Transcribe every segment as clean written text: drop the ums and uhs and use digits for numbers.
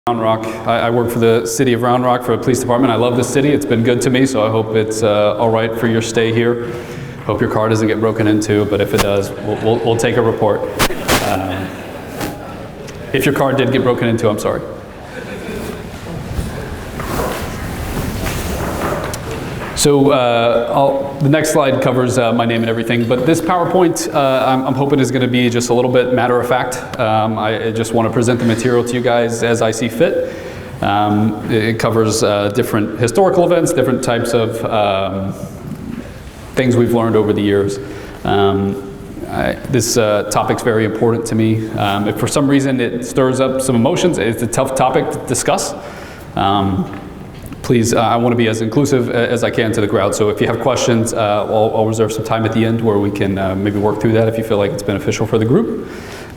Round Rock. I work for the city of Round Rock for the police department. I love this city. It's been good to me, so I hope it's all right for your stay here. Hope your car doesn't get broken into, but if it does, we'll take a report. If your car did get broken into, I'm sorry. So the next slide covers my name and everything, but this PowerPoint I'm hoping is going to be just a little bit matter of fact. I just want to present the material to you guys as I see fit. It covers different historical events, different types of things we've learned over the years. This topic's very important to me. If for some reason it stirs up some emotions, it's a tough topic to discuss. Please, I want to be as inclusive as I can to the crowd. So if you have questions, I'll reserve some time at the end where we can maybe work through that if you feel like it's beneficial for the group.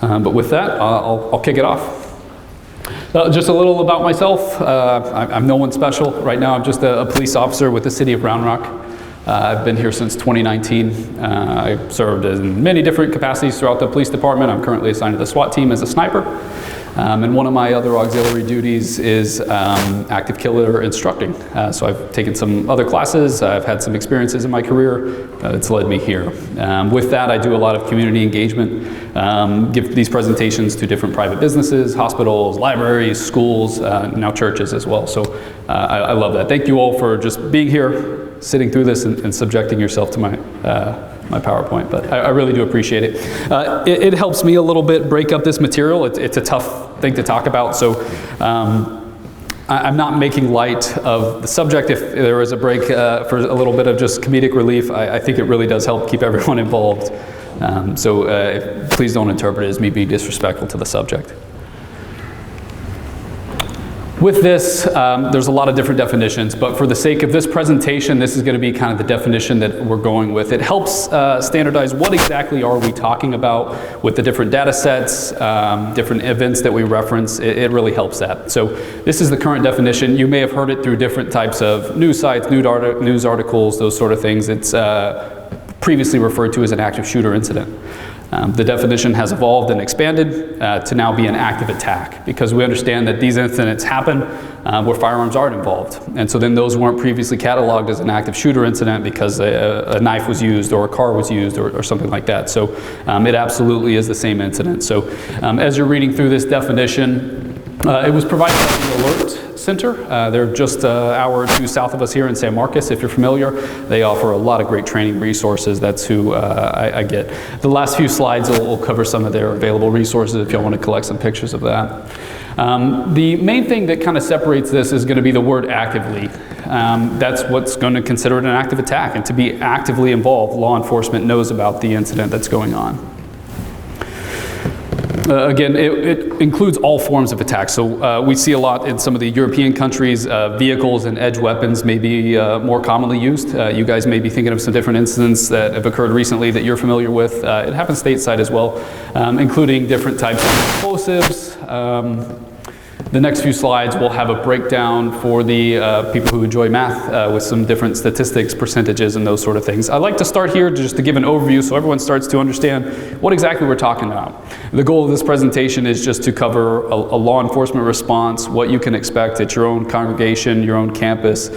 But with that, I'll kick it off. Just a little about myself. I'm no one special. Right now, I'm just a police officer with the city of Round Rock. I've been here since 2019. I've served in many different capacities throughout the police department. I'm currently assigned to the SWAT team as a sniper. And one of my other auxiliary duties is active killer instructing. So I've taken some other classes, I've had some experiences in my career that's led me here. With that, I do a lot of community engagement, give these presentations to different private businesses, hospitals, libraries, schools, now churches as well. So I love that. Thank you all for just being here, sitting through this and subjecting yourself to my PowerPoint, but I really do appreciate it. It helps me a little bit break up this material. It's a tough thing to talk about, so I'm not making light of the subject. If there is a break for a little bit of just comedic relief, I think it really does help keep everyone involved. Please don't interpret it as me being disrespectful to the subject. With this, there's a lot of different definitions, but for the sake of this presentation, this is going to be kind of the definition that we're going with. It helps standardize what exactly are we talking about with the different data sets, different events that we reference. It really helps that. So this is the current definition. You may have heard it through different types of news sites, news articles, those sort of things. It's previously referred to as an active shooter incident. The definition has evolved and expanded to now be an active attack, because we understand that these incidents happen where firearms aren't involved. And so then those weren't previously cataloged as an active shooter incident because a knife was used or a car was used or something like that. So it absolutely is the same incident. So as you're reading through this definition, it was provided by the Alert Center. They're just an hour or two south of us here in San Marcos, if you're familiar. They offer a lot of great training resources. That's who I get. The last few slides will cover some of their available resources if y'all want to collect some pictures of that. The main thing that kind of separates this is going to be the word actively. That's what's going to consider it an active attack, and to be actively involved, law enforcement knows about the incident that's going on. Again, it includes all forms of attacks. So we see a lot in some of the European countries, vehicles and edge weapons may be more commonly used. You guys may be thinking of some different incidents that have occurred recently that you're familiar with. It happens stateside as well, including different types of explosives. The next few slides will have a breakdown for the people who enjoy math with some different statistics, percentages, and those sort of things. I'd like to start here just to give an overview so everyone starts to understand what exactly we're talking about. The goal of this presentation is just to cover a law enforcement response, what you can expect at your own congregation, your own campus.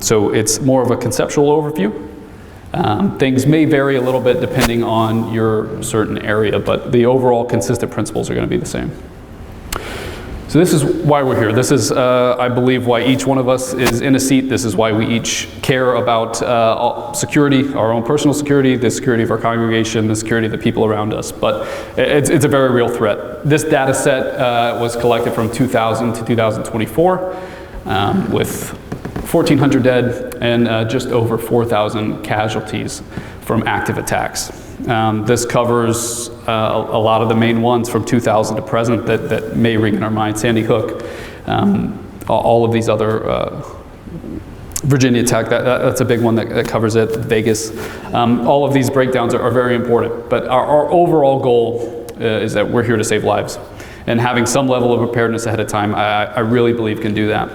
So it's more of a conceptual overview. Things may vary a little bit depending on your certain area, but the overall consistent principles are going to be the same. So this is why we're here. This is, I believe, why each one of us is in a seat. This is why we each care about security, our own personal security, the security of our congregation, the security of the people around us. But it's a very real threat. This data set was collected from 2000 to 2024 with 1,400 dead and just over 4,000 casualties from active attacks. This covers a lot of the main ones from 2000 to present that may ring in our mind. Sandy Hook, all of these other, Virginia Tech, that's a big one that covers it, Vegas. All of these breakdowns are very important, but our overall goal is that we're here to save lives. And having some level of preparedness ahead of time, I really believe can do that.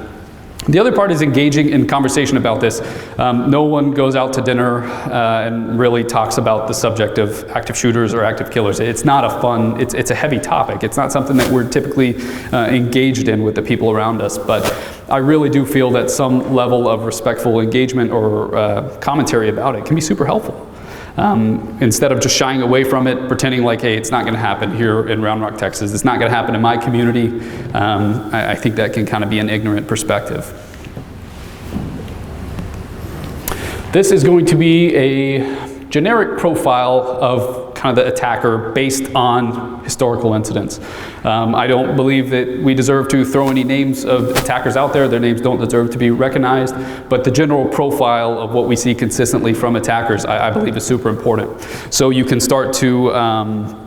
The other part is engaging in conversation about this. No one goes out to dinner and really talks about the subject of active shooters or active killers. It's not a fun, it's a heavy topic. It's not something that we're typically engaged in with the people around us, but I really do feel that some level of respectful engagement or commentary about it can be super helpful. Instead of just shying away from it, pretending like, hey, it's not going to happen here in Round Rock, Texas. It's not going to happen in my community. I think that can kind of be an ignorant perspective. This is going to be a generic profile of kind of the attacker based on historical incidents. I don't believe that we deserve to throw any names of attackers out there. Their names don't deserve to be recognized, but the general profile of what we see consistently from attackers, I believe, is super important. So you can start to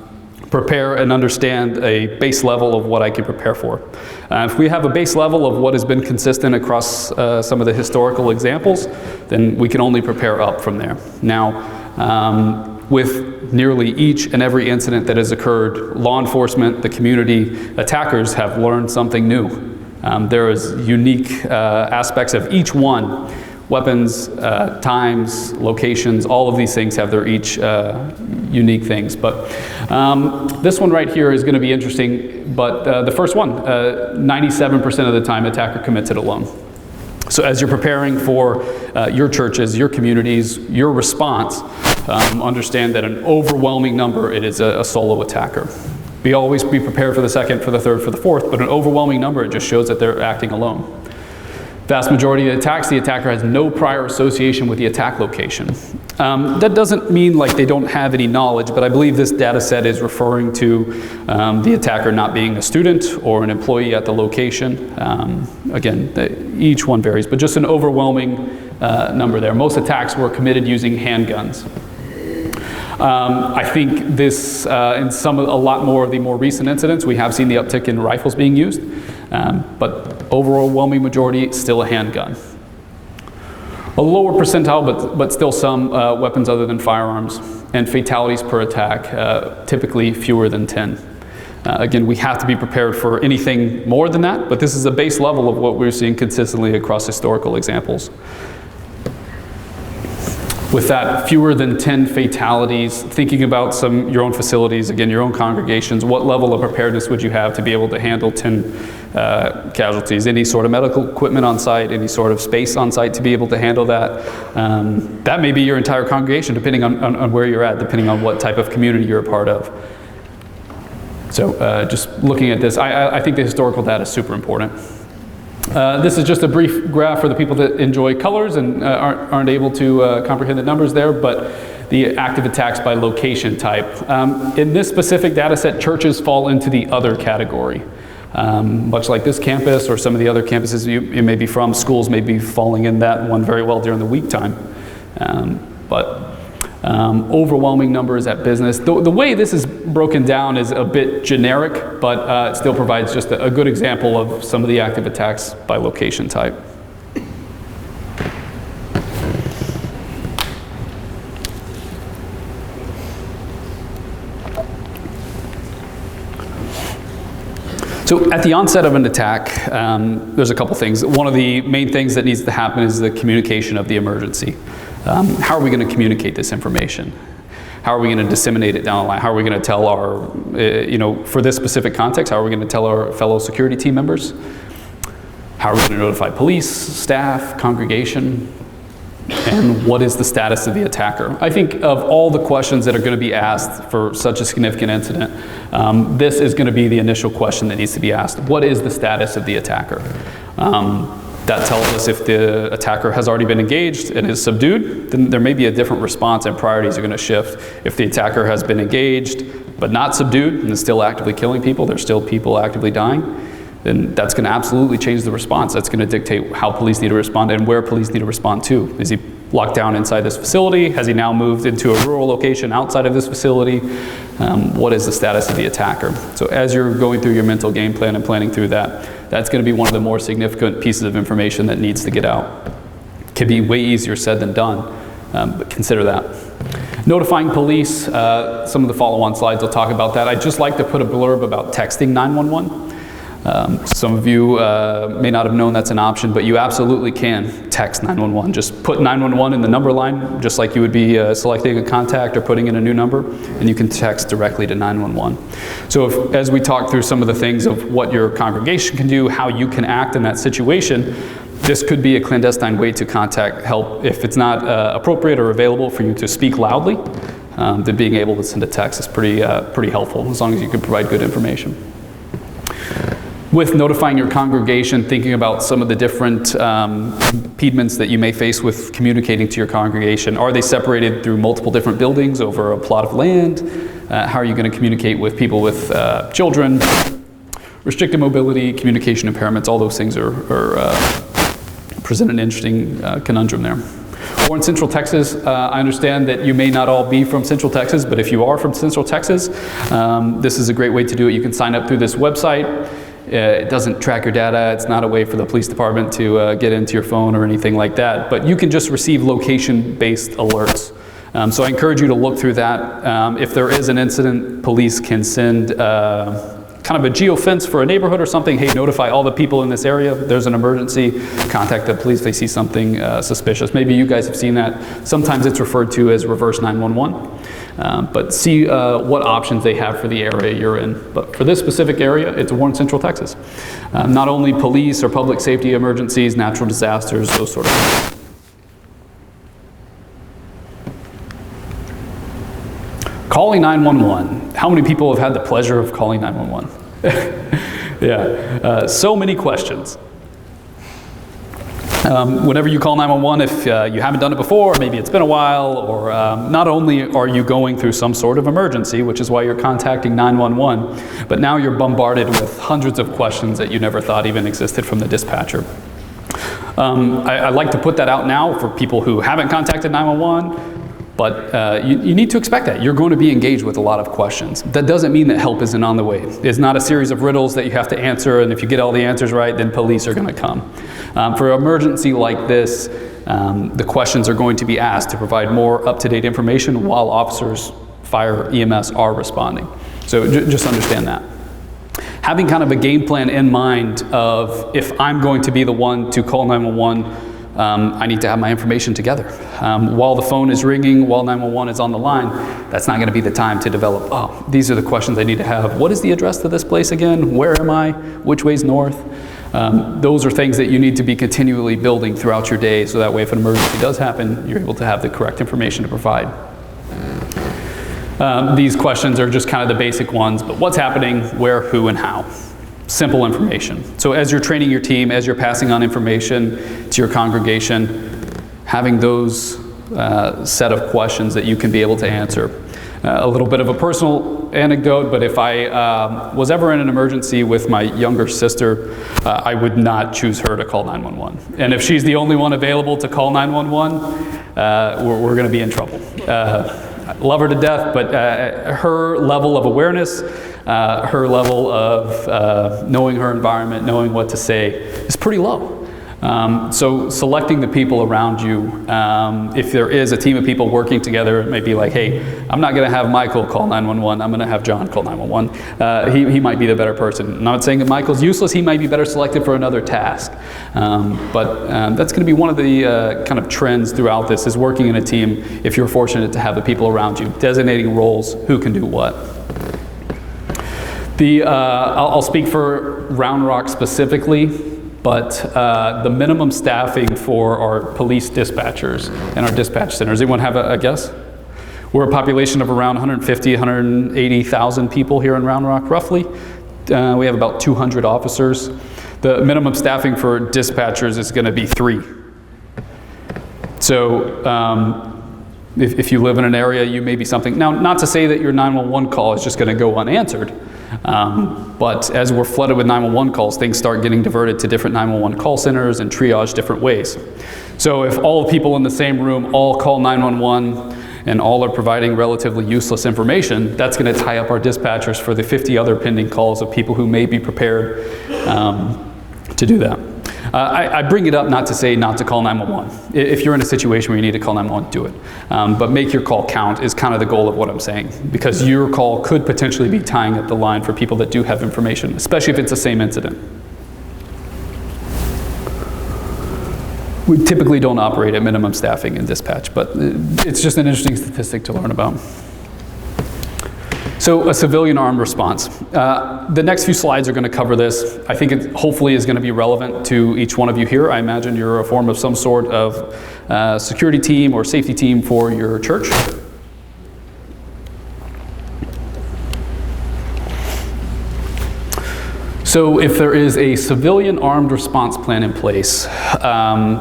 prepare and understand a base level of what I can prepare for. If we have a base level of what has been consistent across some of the historical examples, then we can only prepare up from there. Now, with nearly each and every incident that has occurred, law enforcement, the community, attackers have learned something new. There is unique aspects of each one. Weapons, times, locations, all of these things have their each unique things. But this one right here is going to be interesting, but the first one, 97% of the time attacker commits it alone. So as you're preparing for your churches, your communities, your response, understand that an overwhelming number, it is a solo attacker. Always be prepared for the second, for the third, for the fourth, but an overwhelming number, it just shows that they're acting alone. Vast majority of attacks, the attacker has no prior association with the attack location. That doesn't mean like they don't have any knowledge, but I believe this data set is referring to the attacker not being a student or an employee at the location. Again, each one varies, but just an overwhelming number there. Most attacks were committed using handguns. I think this, in a lot more of the more recent incidents, we have seen the uptick in rifles being used, but overwhelming majority, still a handgun. A lower percentile, but still some weapons other than firearms, and fatalities per attack, typically fewer than 10. Again, we have to be prepared for anything more than that, but this is a base level of what we're seeing consistently across historical examples. With that, fewer than 10 fatalities, thinking about your own facilities, again, your own congregations, what level of preparedness would you have to be able to handle 10 casualties? Any sort of medical equipment on site, any sort of space on site to be able to handle that? That may be your entire congregation, depending on where you're at, depending on what type of community you're a part of. So just looking at this, I think the historical data is super important. This is just a brief graph for the people that enjoy colors and aren't able to comprehend the numbers there, but the active attacks by location type. In this specific data set, churches fall into the other category. Much like this campus or some of the other campuses you may be from, schools may be falling in that one very well during the week time. Overwhelming numbers at business. The way this is broken down is a bit generic, but it still provides just a good example of some of the active attacks by location type. So at the onset of an attack, there's a couple things. One of the main things that needs to happen is the communication of the emergency. How are we going to communicate this information? How are we going to disseminate it down the line? How are we going to tell our, for this specific context, how are we going to tell our fellow security team members? How are we going to notify police, staff, congregation? And what is the status of the attacker? I think of all the questions that are going to be asked for such a significant incident, this is going to be the initial question that needs to be asked. What is the status of the attacker? That tells us if the attacker has already been engaged and is subdued, then there may be a different response and priorities are going to shift. If the attacker has been engaged but not subdued and is still actively killing people, there's still people actively dying, then that's going to absolutely change the response. That's going to dictate how police need to respond and where police need to respond to. Is he locked down inside this facility? Has he now moved into a rural location outside of this facility? What is the status of the attacker? So as you're going through your mental game plan and planning through that, that's going to be one of the more significant pieces of information that needs to get out. It can be way easier said than done, but consider that. Notifying police, some of the follow-on slides will talk about that. I'd just like to put a blurb about texting 911. Some of you may not have known that's an option, but you absolutely can text 911. Just put 911 in the number line, just like you would be selecting a contact or putting in a new number, and you can text directly to 911. So as we talk through some of the things of what your congregation can do, how you can act in that situation, this could be a clandestine way to contact help. If it's not appropriate or available for you to speak loudly, then being able to send a text is pretty helpful, as long as you can provide good information. With notifying your congregation, thinking about some of the different impediments that you may face with communicating to your congregation. Are they separated through multiple different buildings over a plot of land? How are you going to communicate with people with children? Restricted mobility, communication impairments, all those things are present an interesting conundrum there. Or in Central Texas, I understand that you may not all be from Central Texas, but if you are from Central Texas, this is a great way to do it. You can sign up through this website. It doesn't track your data. It's not a way for the police department to get into your phone or anything like that, but you can just receive location-based alerts. So I encourage you to look through that. If there is an incident, police can send kind of a geofence for a neighborhood or something. Hey, notify all the people in this area. There's an emergency. Contact the police if they see something suspicious. Maybe you guys have seen that. Sometimes it's referred to as reverse 911. But see what options they have for the area you're in. But for this specific area, it's Warren, Central Texas. Not only police or public safety emergencies, natural disasters, those sort of things. Calling 911. How many people have had the pleasure of calling 911? Yeah, so many questions. Whenever you call 911, if you haven't done it before, maybe it's been a while, or not only are you going through some sort of emergency, which is why you're contacting 911, but now you're bombarded with hundreds of questions that you never thought even existed from the dispatcher. I like to put that out now for people who haven't contacted 911, but you need to expect that. You're going to be engaged with a lot of questions. That doesn't mean that help isn't on the way. It's not a series of riddles that you have to answer, and if you get all the answers right, then police are going to come. For an emergency like this, the questions are going to be asked to provide more up-to-date information while officers, fire, EMS are responding. So just understand that. Having kind of a game plan in mind of if I'm going to be the one to call 911, I need to have my information together. While the phone is ringing, while 911 is on the line, that's not going to be the time to develop, oh, these are the questions I need to have. What is the address to this place again? Where am I? Which way's north? Those are things that you need to be continually building throughout your day, so that way if an emergency does happen, you're able to have the correct information to provide. These questions are just kind of the basic ones, but what's happening, where, who, and how. Simple information. So as you're training your team, as you're passing on information to your congregation, having those set of questions that you can be able to answer. A little bit of a personal anecdote, but if I was ever in an emergency with my younger sister, I would not choose her to call 911. And if she's the only one available to call 911, we're going to be in trouble. I love her to death, but her level of awareness, her level of knowing her environment, knowing what to say, is pretty low. So selecting the people around you, if there is a team of people working together, it may be like, hey, I'm not going to have Michael call 911, I'm going to have John call 911. He might be the better person. I'm not saying that Michael's useless, he might be better selected for another task. But that's going to be one of the kind of trends throughout this, is working in a team, if you're fortunate to have the people around you, designating roles, who can do what. I'll speak for Round Rock specifically, but the minimum staffing for our police dispatchers and our dispatch centers, anyone have a guess? We're a population of around 150, 180,000 people here in Round Rock, roughly. We have about 200 officers. The minimum staffing for dispatchers is going to be 3. So if you live in an area, you may be something. Now, not to say that your 911 call is just going to go unanswered, but as we're flooded with 911 calls, things start getting diverted to different 911 call centers and triage different ways. So if all the people in the same room all call 911 and all are providing relatively useless information, that's going to tie up our dispatchers for the 50 other pending calls of people who may be prepared to do that. I bring it up not to say not to call 911. If you're in a situation where you need to call 911, do it. But make your call count is kind of the goal of what I'm saying, because your call could potentially be tying up the line for people that do have information, especially if it's the same incident. We typically don't operate at minimum staffing in dispatch, but it's just an interesting statistic to learn about. So a civilian armed response. The next few slides are going to cover this. I think it hopefully is going to be relevant to each one of you here. I imagine you're a form of some sort of security team or safety team for your church. So if there is a civilian armed response plan in place,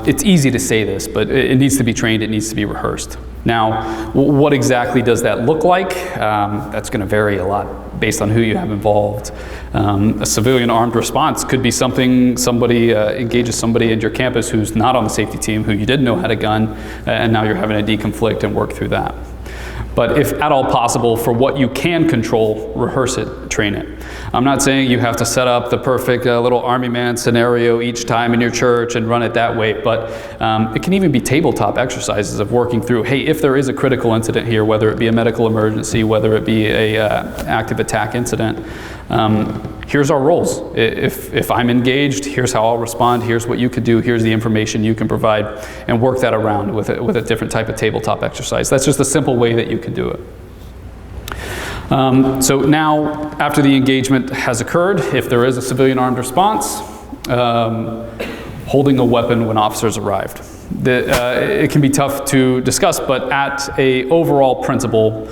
it's easy to say this, but it needs to be trained, it needs to be rehearsed. Now, what exactly does that look like? That's going to vary a lot based on who you have involved. A civilian armed response could be something somebody engages somebody in your campus who's not on the safety team, who you didn't know had a gun, and now you're having to deconflict and work through that. But if at all possible, for what you can control, rehearse it, train it. I'm not saying you have to set up the perfect little army man scenario each time in your church and run it that way, but it can even be tabletop exercises of working through, hey, if there is a critical incident here, whether it be a medical emergency, whether it be a active attack incident, here's our roles. If I'm engaged, here's how I'll respond, here's what you could do, here's the information you can provide, and work that around with a different type of tabletop exercise. That's just a simple way that you can do it. So now, after the engagement has occurred, if there is a civilian armed response, holding a weapon when officers arrived. It can be tough to discuss, but at an overall principle,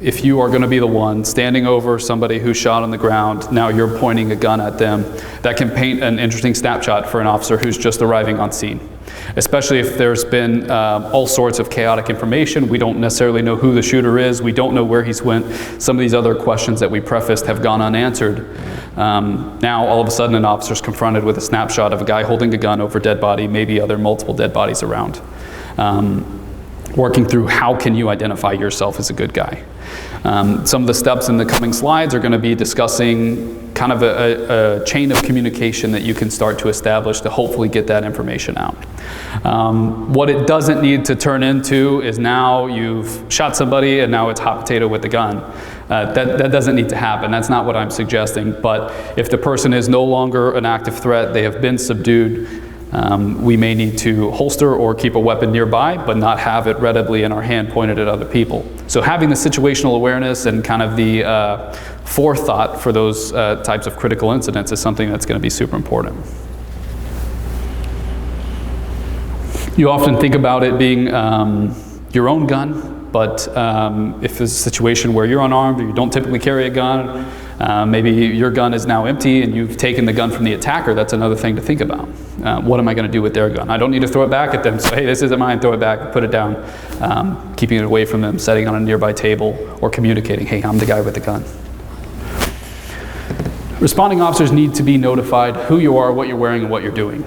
if you are going to be the one standing over somebody who's shot on the ground, now you're pointing a gun at them, that can paint an interesting snapshot for an officer who's just arriving on scene. Especially if there's been all sorts of chaotic information. We don't necessarily know who the shooter is. We don't know where he's went. Some of these other questions that we prefaced have gone unanswered. Now, all of a sudden, an officer's confronted with a snapshot of a guy holding a gun over a dead body, maybe other multiple dead bodies around. Working through how can you identify yourself as a good guy. Some of the steps in the coming slides are going to be discussing kind of a chain of communication that you can start to establish to hopefully get that information out. What it doesn't need to turn into is now you've shot somebody and now it's hot potato with the gun. That doesn't need to happen. That's not what I'm suggesting. But if the person is no longer an active threat, they have been subdued, we may need to holster or keep a weapon nearby, but not have it readily in our hand pointed at other people. So having the situational awareness and kind of the forethought for those types of critical incidents is something that's going to be super important. You often think about it being your own gun, but if there's a situation where you're unarmed or you don't typically carry a gun, maybe your gun is now empty and you've taken the gun from the attacker, that's another thing to think about. What am I going to do with their gun? I don't need to throw it back at them, so hey, this isn't mine, throw it back, put it down. Keeping it away from them, setting it on a nearby table, or communicating, hey, I'm the guy with the gun. Responding officers need to be notified who you are, what you're wearing, and what you're doing.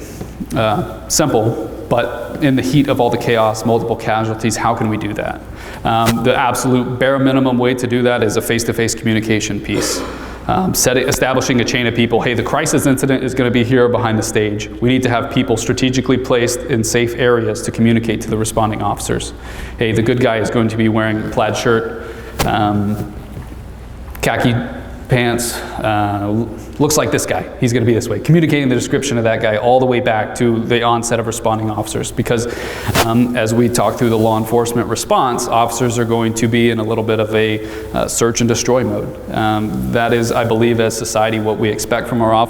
Simple, but in the heat of all the chaos, multiple casualties, how can we do that? The absolute bare minimum way to do that is a face-to-face communication piece. Establishing a chain of people, hey, the crisis incident is going to be here behind the stage. We need to have people strategically placed in safe areas to communicate to the responding officers. Hey, the good guy is going to be wearing a plaid shirt, khaki pants, looks like this guy. He's going to be this way. Communicating the description of that guy all the way back to the onset of responding officers, because as we talk through the law enforcement response, officers are going to be in a little bit of a search and destroy mode. That is, I believe, as society, what we expect from our officers.